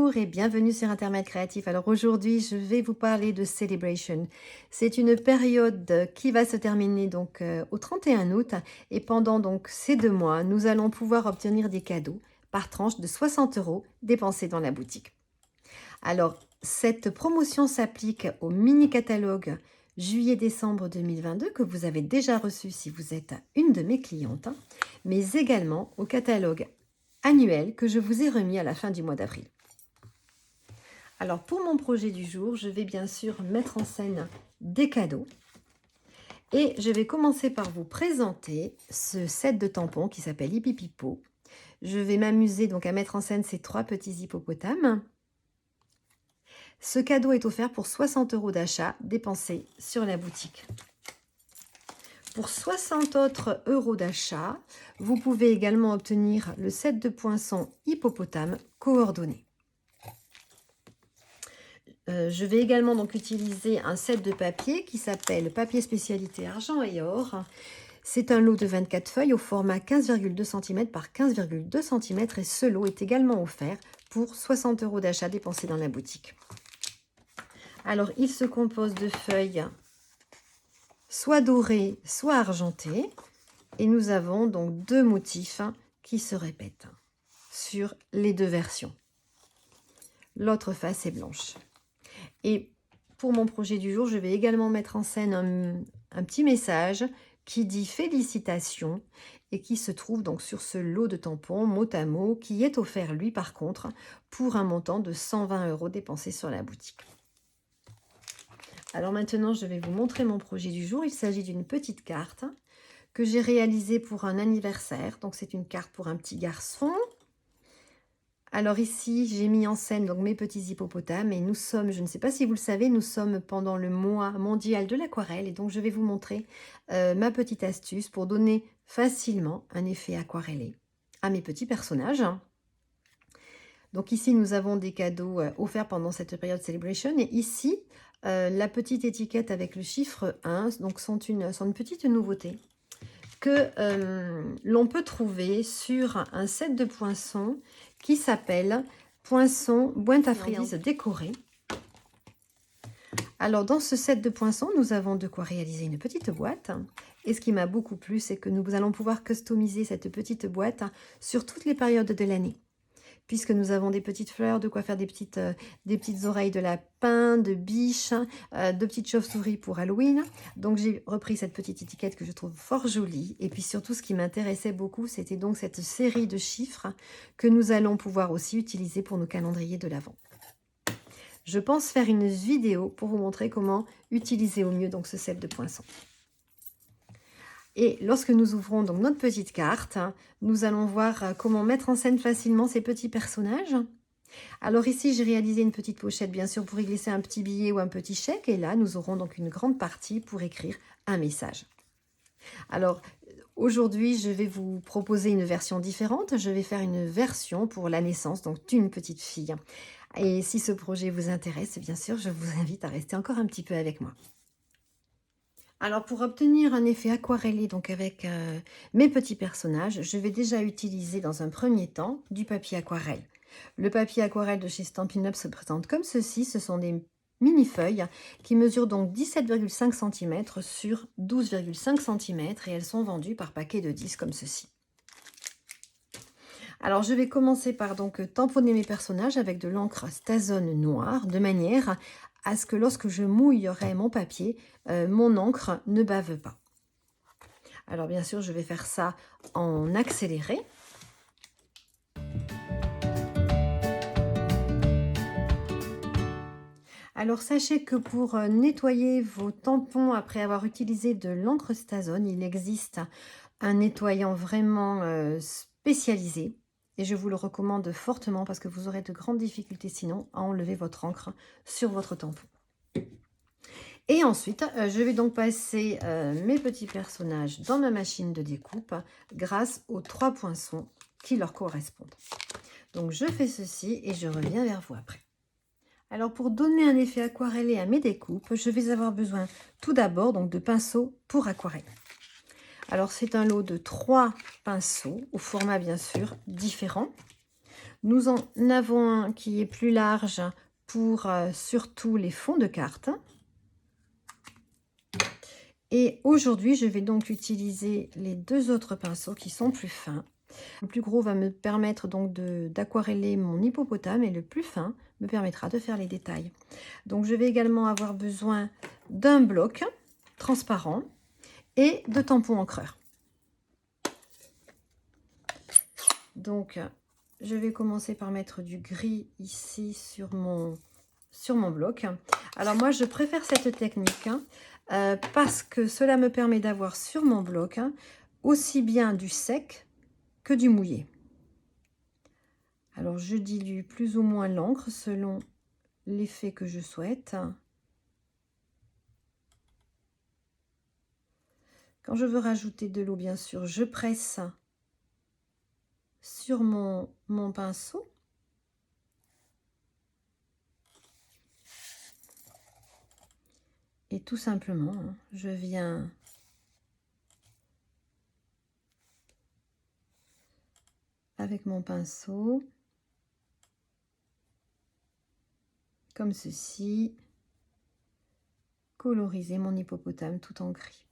Bonjour et bienvenue sur Intermède Créatif. Alors aujourd'hui, je vais vous parler de Celebration. C'est une période qui va se terminer donc au 31 août et pendant donc ces 2 mois, nous allons pouvoir obtenir des cadeaux par tranche de 60 € dépensés dans la boutique. Alors, cette promotion s'applique au mini-catalogue juillet-décembre 2022 que vous avez déjà reçu si vous êtes une de mes clientes, mais également au catalogue annuel que je vous ai remis à la fin du mois d'avril. Alors pour mon projet du jour, je vais bien sûr mettre en scène des cadeaux et je vais commencer par vous présenter ce set de tampons qui s'appelle Hippipipo. Je vais m'amuser donc à mettre en scène ces 3 petits hippopotames. Ce cadeau est offert pour 60 € d'achat dépensés sur la boutique. Pour 60 autres euros d'achat, vous pouvez également obtenir le set de poinçons hippopotame coordonné. Je vais également donc utiliser un set de papier qui s'appelle papier spécialité argent et or. C'est un lot de 24 feuilles au format 15,2 cm par 15,2 cm et ce lot est également offert pour 60 € d'achat dépensés dans la boutique. Alors, il se compose de feuilles soit dorées, soit argentées. Et nous avons donc 2 motifs qui se répètent sur les 2 versions. L'autre face est blanche. Et pour mon projet du jour, je vais également mettre en scène un petit message qui dit félicitations et qui se trouve donc sur ce lot de tampons mot à mot qui est offert lui par contre pour un montant de 120 € dépensés sur la boutique. Alors maintenant, je vais vous montrer mon projet du jour. Il s'agit d'une petite carte que j'ai réalisée pour un anniversaire. Donc c'est une carte pour un petit garçon. Alors ici, j'ai mis en scène donc mes petits hippopotames et nous sommes, je ne sais pas si vous le savez, nous sommes pendant le mois mondial de l'aquarelle et donc je vais vous montrer ma petite astuce pour donner facilement un effet aquarellé à mes petits personnages. Donc ici, nous avons des cadeaux offerts pendant cette période Celebration et ici, la petite étiquette avec le chiffre 1, donc sont une petite nouveauté que l'on peut trouver sur un set de poinçons qui s'appelle Poinçons boîte à friandises décorée. Alors dans ce set de poinçons, nous avons de quoi réaliser une petite boîte. Et ce qui m'a beaucoup plu, c'est que nous allons pouvoir customiser cette petite boîte sur toutes les périodes de l'année. Puisque nous avons des petites fleurs, de quoi faire des petites oreilles de lapin, de biches, de petites chauves-souris pour Halloween. Donc j'ai repris cette petite étiquette que je trouve fort jolie. Et puis surtout, ce qui m'intéressait beaucoup, c'était donc cette série de chiffres que nous allons pouvoir aussi utiliser pour nos calendriers de l'Avent. Je pense faire une vidéo pour vous montrer comment utiliser au mieux donc ce set de poinçons. Et lorsque nous ouvrons donc notre petite carte, nous allons voir comment mettre en scène facilement ces petits personnages. Alors ici, j'ai réalisé une petite pochette, bien sûr, pour y glisser un petit billet ou un petit chèque. Et là, nous aurons donc une grande partie pour écrire un message. Alors, aujourd'hui, je vais vous proposer une version différente. Je vais faire une version pour la naissance donc d'une petite fille. Et si ce projet vous intéresse, bien sûr, je vous invite à rester encore un petit peu avec moi. Alors pour obtenir un effet aquarellé donc avec mes petits personnages, je vais déjà utiliser dans un premier temps du papier aquarelle. Le papier aquarelle de chez Stampin' Up se présente comme ceci, ce sont des mini-feuilles qui mesurent donc 17,5 cm sur 12,5 cm et elles sont vendues par paquet de 10 comme ceci. Alors je vais commencer par donc tamponner mes personnages avec de l'encre Stazone noire de manière à ce que lorsque je mouillerai mon papier, mon encre ne bave pas. Alors bien sûr, je vais faire ça en accéléré. Alors sachez que pour nettoyer vos tampons après avoir utilisé de l'encre Stazone, il existe un nettoyant vraiment spécialisé. Et je vous le recommande fortement parce que vous aurez de grandes difficultés sinon à enlever votre encre sur votre tampon. Et ensuite, je vais donc passer mes petits personnages dans ma machine de découpe grâce aux 3 poinçons qui leur correspondent. Donc je fais ceci et je reviens vers vous après. Alors pour donner un effet aquarellé à mes découpes, je vais avoir besoin tout d'abord donc de pinceaux pour aquarelle. Alors c'est un lot de 3 pinceaux au format bien sûr différent. Nous en avons un qui est plus large pour surtout les fonds de cartes. Et aujourd'hui, je vais donc utiliser les 2 autres pinceaux qui sont plus fins. Le plus gros va me permettre donc d'aquareller mon hippopotame et le plus fin me permettra de faire les détails. Donc je vais également avoir besoin d'un bloc transparent et de tampons encreurs. Donc je vais commencer par mettre du gris ici sur mon bloc. Alors moi je préfère cette technique parce que cela me permet d'avoir sur mon bloc aussi bien du sec que du mouillé. Alors je dilue plus ou moins l'encre selon l'effet que je souhaite. Quand je veux rajouter de l'eau, bien sûr, je presse sur mon pinceau. Et tout simplement, je viens avec mon pinceau, comme ceci, coloriser mon hippopotame tout en gris.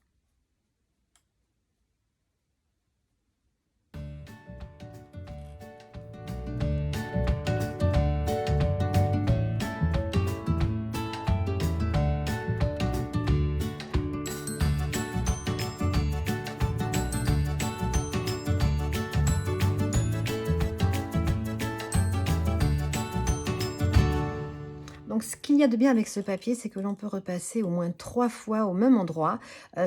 Donc, ce qu'il y a de bien avec ce papier, c'est que l'on peut repasser au moins 3 fois au même endroit,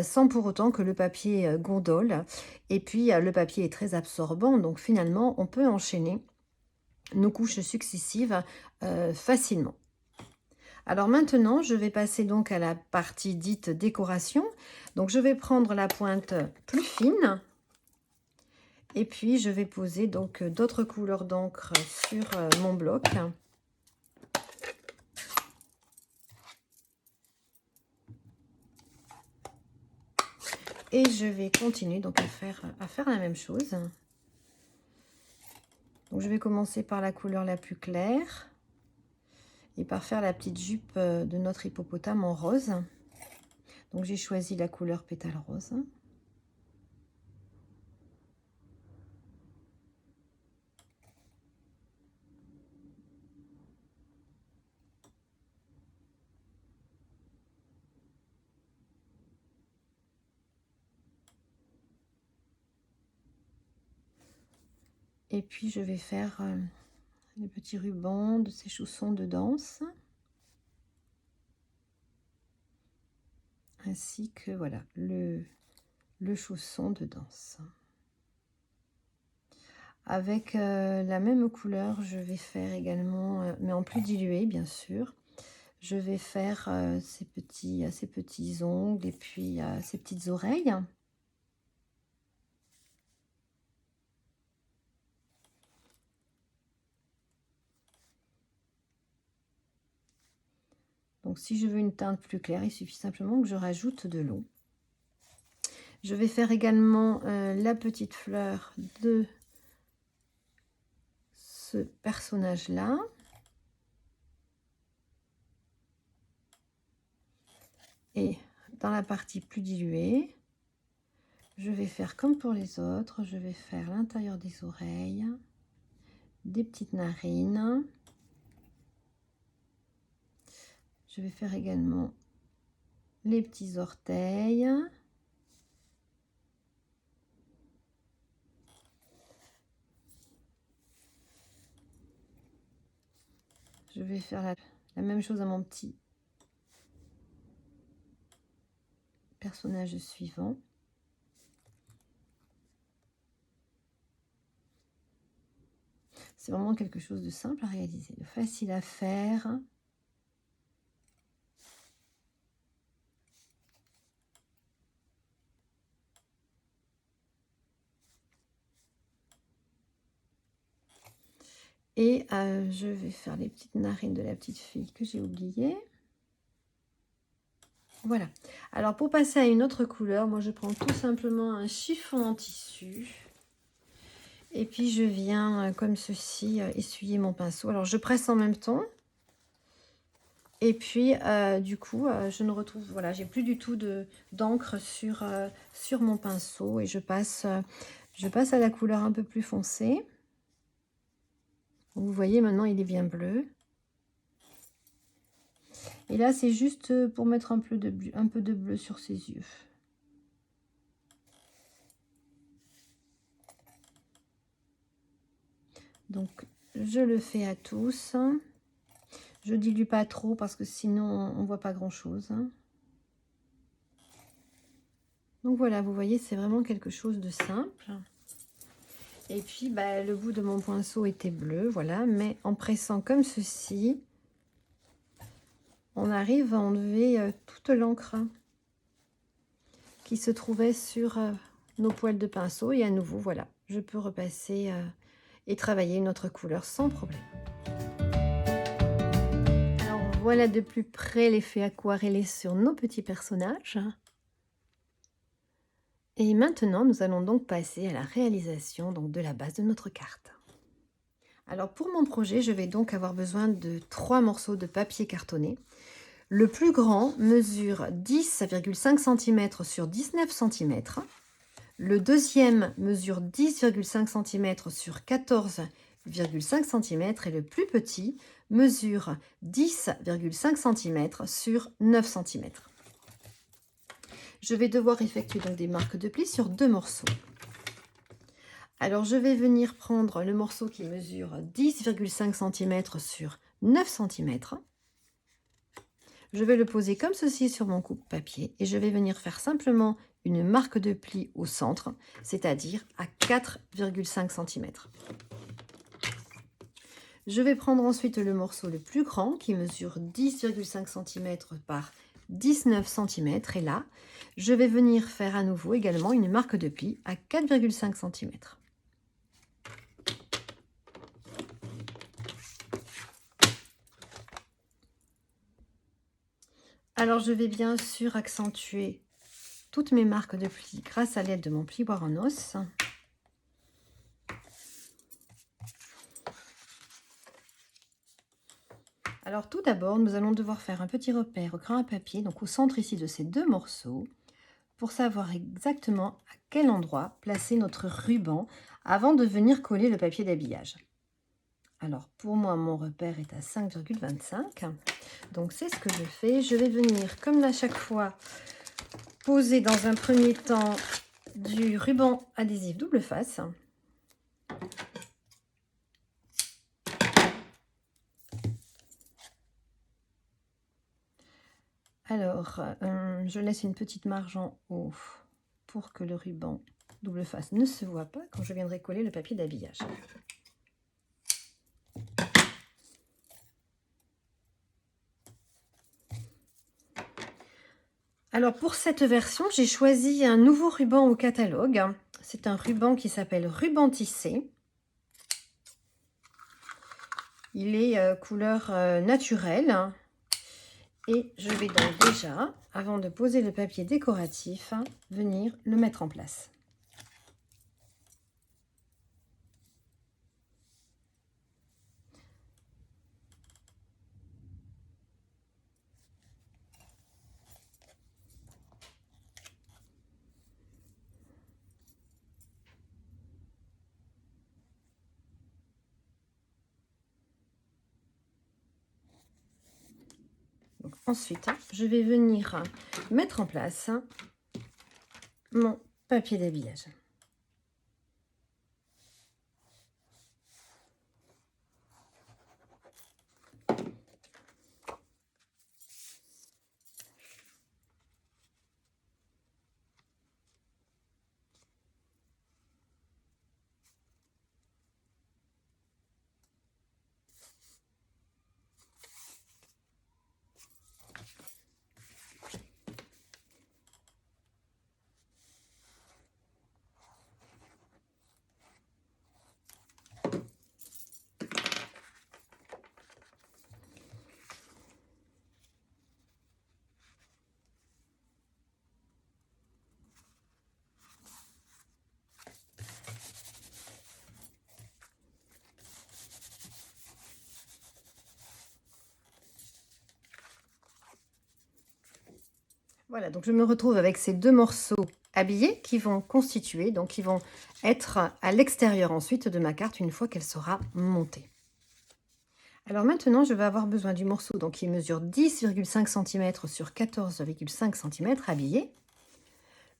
sans pour autant que le papier gondole. Et puis, le papier est très absorbant, donc finalement, on peut enchaîner nos couches successives facilement. Alors maintenant, je vais passer donc à la partie dite décoration. Donc, je vais prendre la pointe plus fine. Et puis, je vais poser donc d'autres couleurs d'encre sur mon bloc. Et je vais continuer donc à faire la même chose. Donc je vais commencer par la couleur la plus claire et par faire la petite jupe de notre hippopotame en rose. Donc j'ai choisi la couleur pétale rose. Et puis je vais faire les petits rubans de ces chaussons de danse. Ainsi que voilà le chausson de danse. Avec la même couleur, je vais faire également, mais en plus dilué bien sûr, je vais faire ces petits ongles et puis ces petites oreilles. Donc si je veux une teinte plus claire, il suffit simplement que je rajoute de l'eau. Je vais faire également la petite fleur de ce personnage-là. Et dans la partie plus diluée, je vais faire comme pour les autres, je vais faire l'intérieur des oreilles, des petites narines. Je vais faire également les petits orteils. Je vais faire la même chose à mon petit personnage suivant. C'est vraiment quelque chose de simple à réaliser, de facile à faire. Et je vais faire les petites narines de la petite fille que j'ai oubliées. Voilà. Alors pour passer à une autre couleur, moi je prends tout simplement un chiffon en tissu. Et puis je viens, comme ceci, essuyer mon pinceau. Alors je presse en même temps. Et puis, du coup, je ne retrouve, voilà, j'ai plus du tout d'encre sur mon pinceau et je passe à la couleur un peu plus foncée. Vous voyez, maintenant, il est bien bleu. Et là, c'est juste pour mettre un peu de bleu sur ses yeux. Donc, je le fais à tous. Je dilue pas trop parce que sinon, on voit pas grand-chose. Donc voilà, vous voyez, c'est vraiment quelque chose de simple. Et puis, bah, le bout de mon pinceau était bleu, voilà. Mais en pressant comme ceci, on arrive à enlever toute l'encre qui se trouvait sur nos poils de pinceau. Et à nouveau, voilà, je peux repasser et travailler une autre couleur sans problème. Alors voilà de plus près l'effet aquarellé sur nos petits personnages. Et maintenant, nous allons donc passer à la réalisation donc, de la base de notre carte. Alors pour mon projet, je vais donc avoir besoin de 3 morceaux de papier cartonné. Le plus grand mesure 10,5 cm sur 19 cm. Le deuxième mesure 10,5 cm sur 14,5 cm et le plus petit mesure 10,5 cm sur 9 cm. Je vais devoir effectuer donc des marques de pli sur 2 morceaux. Alors je vais venir prendre le morceau qui mesure 10,5 cm sur 9 cm. Je vais le poser comme ceci sur mon coupe-papier et je vais venir faire simplement une marque de pli au centre, c'est-à-dire à 4,5 cm. Je vais prendre ensuite le morceau le plus grand qui mesure 10,5 cm par 19 cm et là, je vais venir faire à nouveau également une marque de pli à 4,5 cm. Alors je vais bien sûr accentuer toutes mes marques de pli grâce à l'aide de mon plioir en os. Alors tout d'abord, nous allons devoir faire un petit repère au crayon à papier, donc au centre ici de ces 2 morceaux, pour savoir exactement à quel endroit placer notre ruban avant de venir coller le papier d'habillage. Alors pour moi, mon repère est à 5,25. Donc c'est ce que je fais. Je vais venir, comme à chaque fois, poser dans un premier temps du ruban adhésif double face. Alors, je laisse une petite marge en haut pour que le ruban double face ne se voit pas quand je viendrai coller le papier d'habillage. Alors pour cette version, j'ai choisi un nouveau ruban au catalogue. C'est un ruban qui s'appelle Ruban Tissé. Il est couleur naturelle. Et je vais donc déjà, avant de poser le papier décoratif, venir le mettre en place. Donc, ensuite, je vais venir mettre en place mon papier d'habillage. Voilà, donc je me retrouve avec ces 2 morceaux habillés qui vont constituer, donc qui vont être à l'extérieur ensuite de ma carte une fois qu'elle sera montée. Alors maintenant, je vais avoir besoin du morceau donc qui mesure 10,5 cm sur 14,5 cm habillé.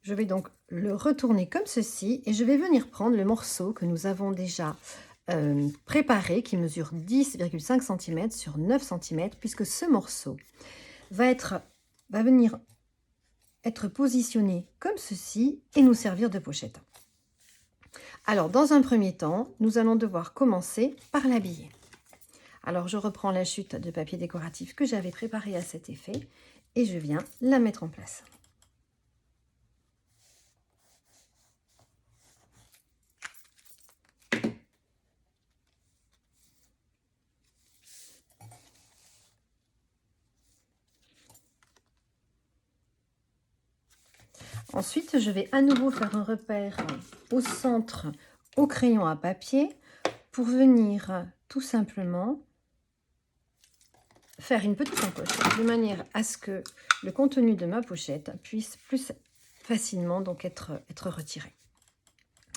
Je vais donc le retourner comme ceci et je vais venir prendre le morceau que nous avons déjà préparé qui mesure 10,5 cm sur 9 cm puisque ce morceau va venir être positionné comme ceci et nous servir de pochette. Alors dans un premier temps, nous allons devoir commencer par l'habiller. Alors je reprends la chute de papier décoratif que j'avais préparée à cet effet et je viens la mettre en place. Ensuite, je vais à nouveau faire un repère au centre au crayon à papier pour venir tout simplement faire une petite encoche de manière à ce que le contenu de ma pochette puisse plus facilement donc être retiré.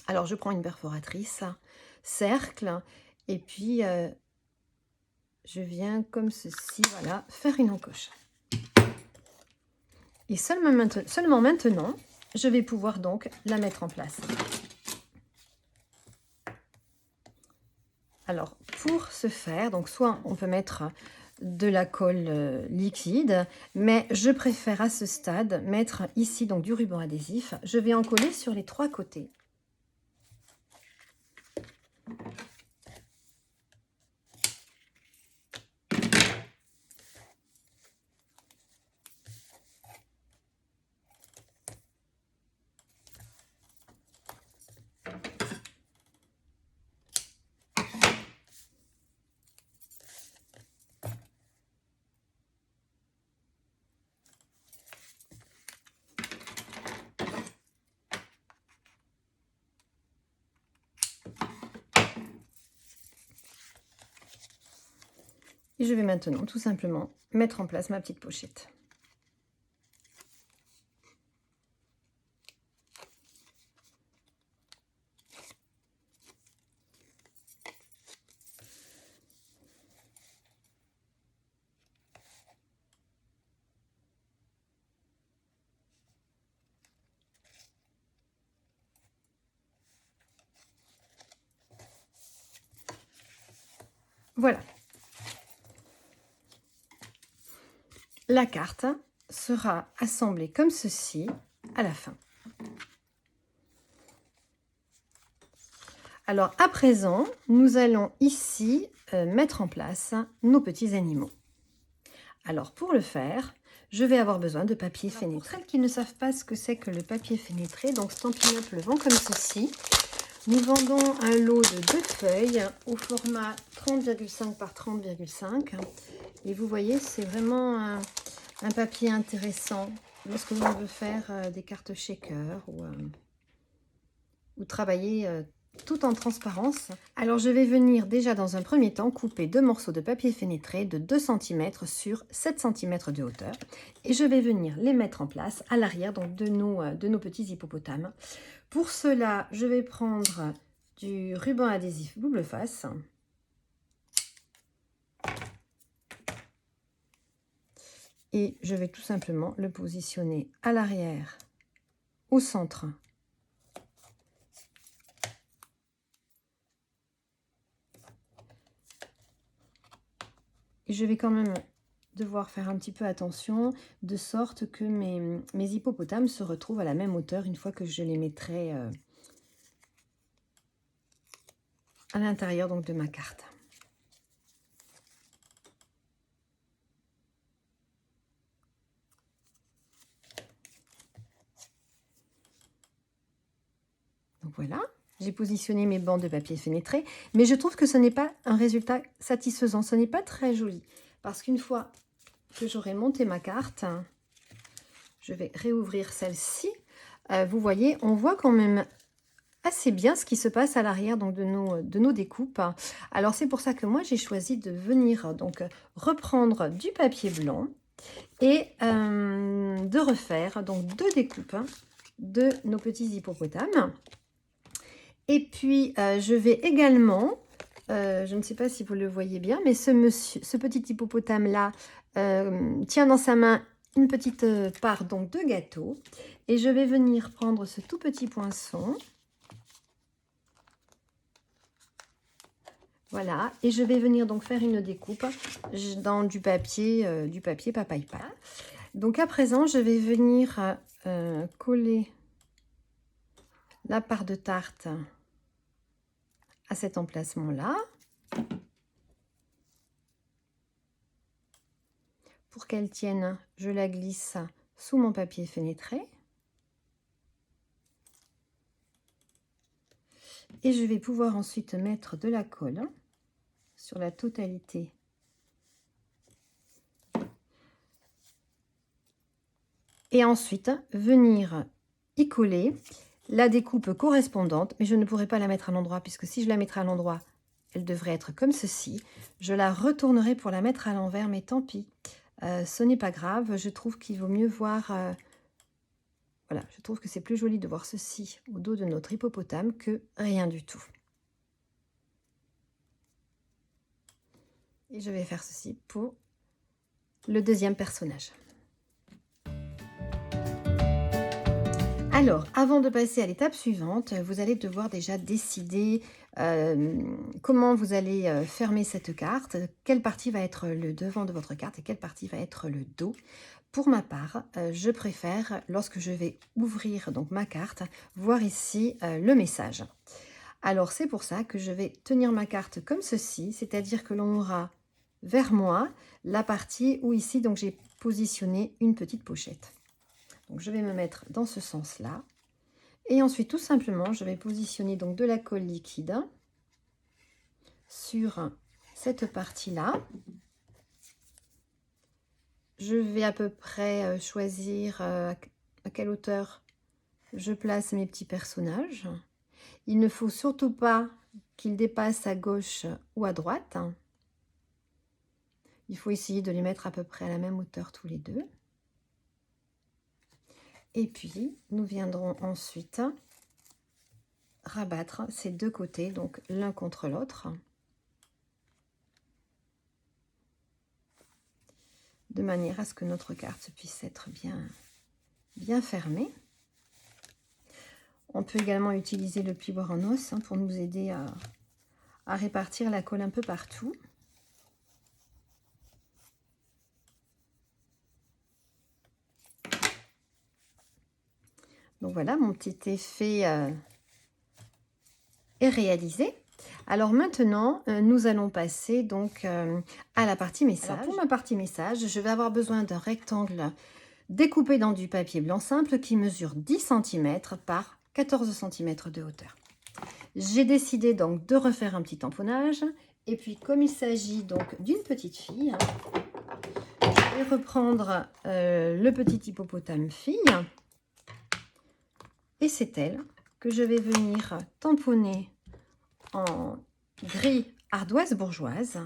Alors, je prends une perforatrice, cercle, et puis je viens comme ceci, voilà, faire une encoche. Et seulement maintenant, je vais pouvoir donc la mettre en place. Alors, pour ce faire, donc soit on peut mettre de la colle liquide, mais je préfère à ce stade mettre ici donc du ruban adhésif. Je vais en coller sur les 3 côtés. Et je vais maintenant tout simplement mettre en place ma petite pochette. Voilà. La carte sera assemblée comme ceci à la fin. Alors à présent, nous allons ici mettre en place nos petits animaux. Alors pour le faire, je vais avoir besoin de papier fenêtré. Pour celles qui ne savent pas ce que c'est que le papier fenêtré, donc Stampin' Up le vend comme ceci. Nous vendons un lot de 2 feuilles au format 30,5 par 30,5. Et vous voyez, c'est vraiment un papier intéressant lorsque l'on veut faire des cartes shaker ou travailler tout en transparence. Alors je vais venir déjà dans un premier temps couper 2 morceaux de papier fenêtré de 2 cm sur 7 cm de hauteur. Et je vais venir les mettre en place à l'arrière donc de nos petits hippopotames. Pour cela, je vais prendre du ruban adhésif double face. Et je vais tout simplement le positionner à l'arrière, au centre. Et je vais quand même devoir faire un petit peu attention, de sorte que mes hippopotames se retrouvent à la même hauteur une fois que je les mettrai à l'intérieur donc de ma carte. Donc voilà, j'ai positionné mes bandes de papier fenêtré, mais je trouve que ce n'est pas un résultat satisfaisant, ce n'est pas très joli. Parce qu'une fois que j'aurai monté ma carte, je vais réouvrir celle-ci. Vous voyez, on voit quand même assez bien ce qui se passe à l'arrière donc de nos découpes. Alors c'est pour ça que moi j'ai choisi de venir donc reprendre du papier blanc et de refaire donc 2 découpes de nos petits hippopotames. Et puis, je vais également, je ne sais pas si vous le voyez bien, mais ce petit hippopotame-là tient dans sa main une petite part donc de gâteau. Et je vais venir prendre ce tout petit poinçon. Voilà, et je vais venir donc faire une découpe dans du papier Papaïpa. Donc à présent, je vais venir coller la part de tarte à cet emplacement-là. Pour qu'elle tienne, je la glisse sous mon papier fenêtré. Et je vais pouvoir ensuite mettre de la colle sur la totalité et ensuite venir y coller la découpe correspondante, mais je ne pourrai pas la mettre à l'endroit puisque si je la mettrai à l'endroit, elle devrait être comme ceci. Je la retournerai pour la mettre à l'envers, mais tant pis, ce n'est pas grave. Je trouve qu'il vaut mieux voir, voilà, je trouve que c'est plus joli de voir ceci au dos de notre hippopotame que rien du tout. Et je vais faire ceci pour le deuxième personnage. Alors, avant de passer à l'étape suivante, vous allez devoir déjà décider comment vous allez fermer cette carte, quelle partie va être le devant de votre carte et quelle partie va être le dos. Pour ma part, je préfère, lorsque je vais ouvrir donc ma carte, voir ici le message. Alors, c'est pour ça que je vais tenir ma carte comme ceci, c'est-à-dire que l'on aura vers moi la partie où ici donc j'ai positionné une petite pochette. Donc je vais me mettre dans ce sens-là. Et ensuite, tout simplement, je vais positionner donc de la colle liquide sur cette partie-là. Je vais à peu près choisir à quelle hauteur je place mes petits personnages. Il ne faut surtout pas qu'ils dépassent à gauche ou à droite. Il faut essayer de les mettre à peu près à la même hauteur tous les deux. Et puis, nous viendrons ensuite rabattre ces deux côtés, donc l'un contre l'autre, de manière à ce que notre carte puisse être bien fermée. On peut également utiliser le pliboire en os pour nous aider à répartir la colle un peu partout. Donc voilà, mon petit effet est réalisé. Alors maintenant, nous allons passer donc à la partie message. Alors pour ma partie message, je vais avoir besoin d'un rectangle découpé dans du papier blanc simple qui mesure 10 cm par 14 cm de hauteur. J'ai décidé donc de refaire un petit tamponnage. Et puis comme il s'agit donc d'une petite fille, je vais reprendre le petit hippopotame fille. Et c'est elle que je vais venir tamponner en gris ardoise bourgeoise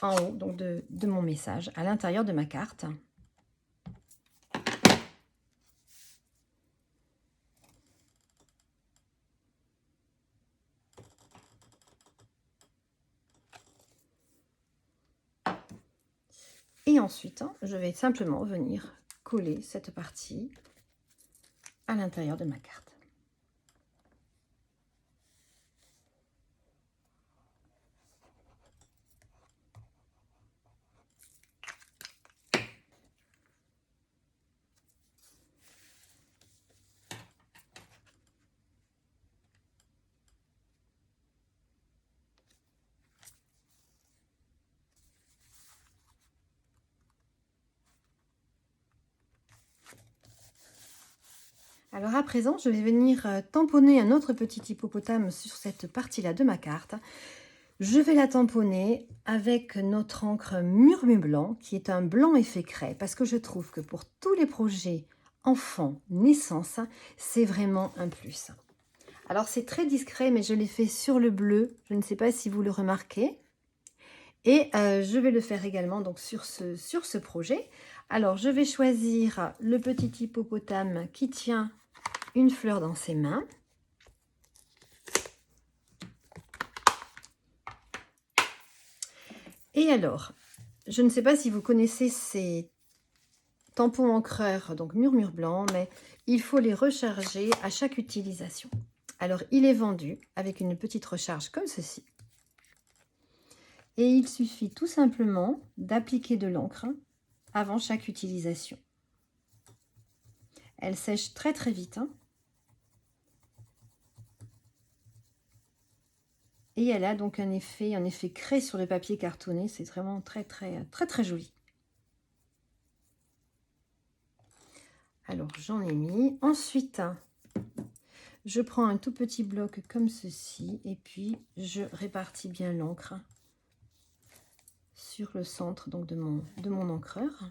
en haut donc de mon message à l'intérieur de ma carte. Et ensuite, je vais simplement venir coller cette partie à l'intérieur de ma carte. Alors à présent, je vais venir tamponner un autre petit hippopotame sur cette partie-là de ma carte. Je vais la tamponner avec notre encre Murmu Blanc, qui est un blanc effet craie, parce que je trouve que pour tous les projets enfants, naissance, c'est vraiment un plus. Alors c'est très discret, mais je l'ai fait sur le bleu, je ne sais pas si vous le remarquez. Et je vais le faire également donc sur ce projet. Alors, je vais choisir le petit hippopotame qui tient une fleur dans ses mains. Et alors, je ne sais pas si vous connaissez ces tampons encreurs, donc murmure blanc, mais il faut les recharger à chaque utilisation. Alors, il est vendu avec une petite recharge comme ceci. Et il suffit tout simplement d'appliquer de l'encre avant chaque utilisation. Elle sèche très très vite. Et elle a donc un effet craie sur le papier cartonné. C'est vraiment très très très très joli. Alors j'en ai mis. Ensuite, je prends un tout petit bloc comme ceci et puis je répartis bien l'encre sur le centre donc de mon encreur.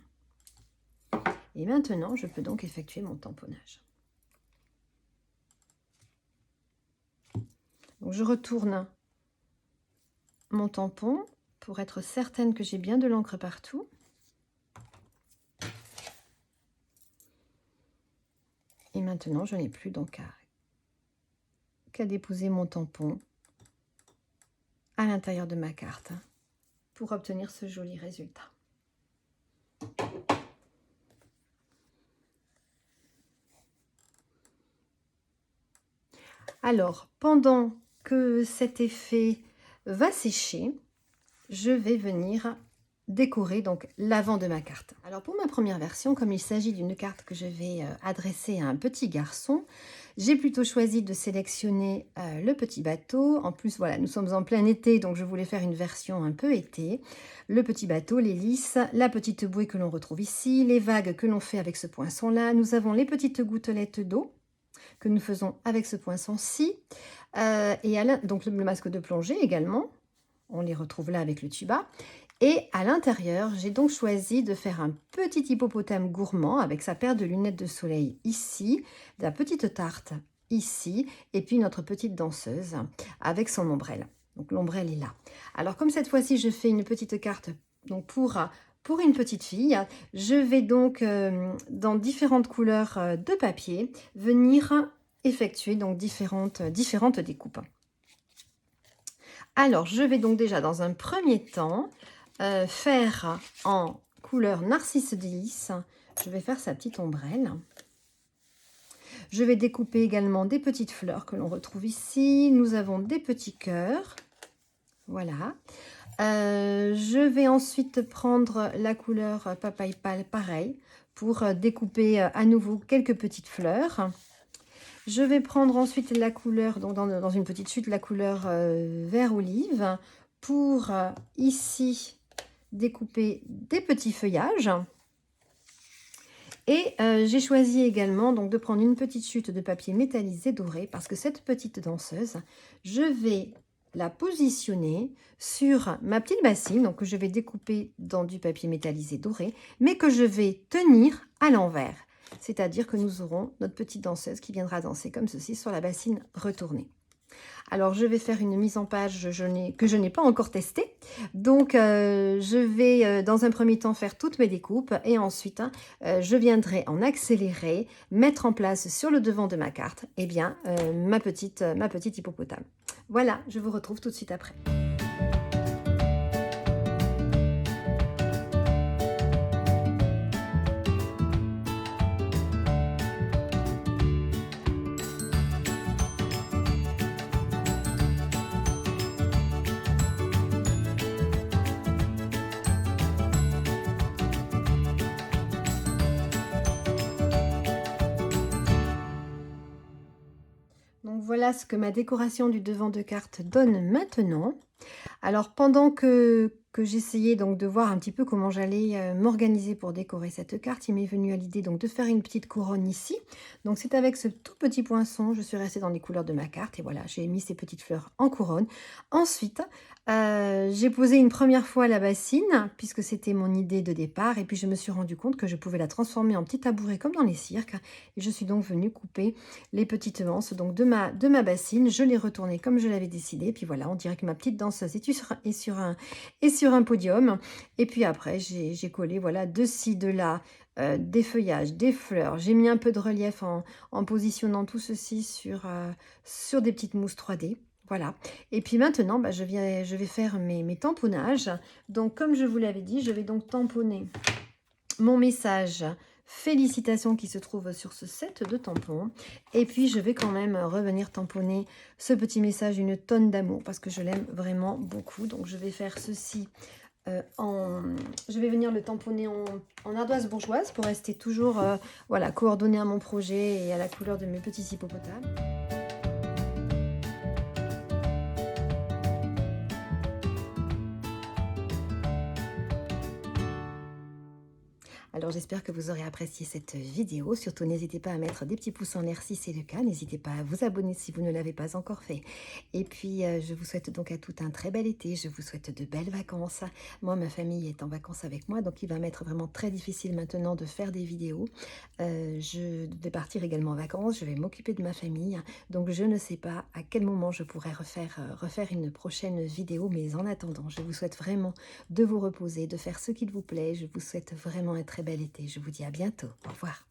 Et maintenant, je peux donc effectuer mon tamponnage. Donc je retourne mon tampon pour être certaine que j'ai bien de l'encre partout. Et maintenant, je n'ai plus donc qu'à déposer mon tampon à l'intérieur de ma carte pour obtenir ce joli résultat. Alors, pendant que cet effet va sécher, je vais venir décorer donc l'avant de ma carte. Alors pour ma première version, comme il s'agit d'une carte que je vais adresser à un petit garçon, j'ai plutôt choisi de sélectionner le petit bateau. En plus, voilà, nous sommes en plein été, donc je voulais faire une version un peu été. Le petit bateau, l'hélice, la petite bouée que l'on retrouve ici, les vagues que l'on fait avec ce poinçon-là. Nous avons les petites gouttelettes d'eau que nous faisons avec ce poinçon-ci. Donc le masque de plongée également. On les retrouve là avec le tuba. Et à l'intérieur, j'ai donc choisi de faire un petit hippopotame gourmand avec sa paire de lunettes de soleil ici, la petite tarte ici, et puis notre petite danseuse avec son ombrelle. Donc l'ombrelle est là. Alors comme cette fois-ci, je fais une petite carte donc pour une petite fille, je vais donc dans différentes couleurs de papier venir effectuer donc différentes découpes. Alors, je vais donc déjà dans un premier temps faire en couleur Narcisse délice, je vais faire sa petite ombrelle. Je vais découper également des petites fleurs que l'on retrouve ici. Nous avons des petits cœurs. Voilà. Je vais ensuite prendre la couleur Papaye Pâle, pareil, pour découper à nouveau quelques petites fleurs. Je vais prendre ensuite la couleur, donc dans une petite chute, la couleur vert olive pour ici découper des petits feuillages. Et j'ai choisi également donc de prendre une petite chute de papier métallisé doré parce que cette petite danseuse, je vais la positionner sur ma petite bassine, donc que je vais découper dans du papier métallisé doré, mais que je vais tenir à l'envers. C'est-à-dire que nous aurons notre petite danseuse qui viendra danser comme ceci sur la bassine retournée. Alors, je vais faire une mise en page que je n'ai pas encore testée. Donc, je vais dans un premier temps faire toutes mes découpes et ensuite, je viendrai en accéléré, mettre en place sur le devant de ma carte, eh bien, ma petite hippopotame. Voilà, je vous retrouve tout de suite après. Donc voilà ce que ma décoration du devant de carte donne maintenant. Alors pendant que j'essayais donc de voir un petit peu comment j'allais m'organiser pour décorer cette carte, il m'est venu à l'idée donc de faire une petite couronne ici. Donc c'est avec ce tout petit poinçon, je suis restée dans les couleurs de ma carte et voilà, j'ai mis ces petites fleurs en couronne. Ensuite, j'ai posé une première fois la bassine puisque c'était mon idée de départ et puis je me suis rendu compte que je pouvais la transformer en petit tabouret comme dans les cirques et je suis donc venue couper les petites anses donc de ma bassine. Je l'ai retournée comme je l'avais décidé, puis voilà, on dirait que ma petite danseuse est sur sur un podium. Et puis après, j'ai collé, voilà, de ci, de là, des feuillages, des fleurs. J'ai mis un peu de relief en positionnant tout ceci sur des petites mousses 3D. Voilà. Et puis maintenant, bah, je vais faire mes tamponnages. Donc, comme je vous l'avais dit, je vais donc tamponner mon message félicitations qui se trouve sur ce set de tampons. Et puis, je vais quand même revenir tamponner ce petit message, une tonne d'amour, parce que je l'aime vraiment beaucoup. Donc, je vais faire ceci je vais venir le tamponner en ardoise bourgeoise pour rester toujours voilà, coordonné à mon projet et à la couleur de mes petits hippopotames. Alors j'espère que vous aurez apprécié cette vidéo. Surtout n'hésitez pas à mettre des petits pouces en l'air si c'est le cas. N'hésitez pas à vous abonner si vous ne l'avez pas encore fait. Et puis je vous souhaite donc à tout un très bel été. Je vous souhaite de belles vacances. Moi, ma famille est en vacances avec moi, donc il va m'être vraiment très difficile maintenant de faire des vidéos. Je vais partir également en vacances. Je vais m'occuper de ma famille. Donc je ne sais pas à quel moment je pourrai refaire une prochaine vidéo. Mais en attendant, je vous souhaite vraiment de vous reposer, de faire ce qu'il vous plaît. Je vous souhaite vraiment un très bel été. Je vous dis à bientôt. Au revoir.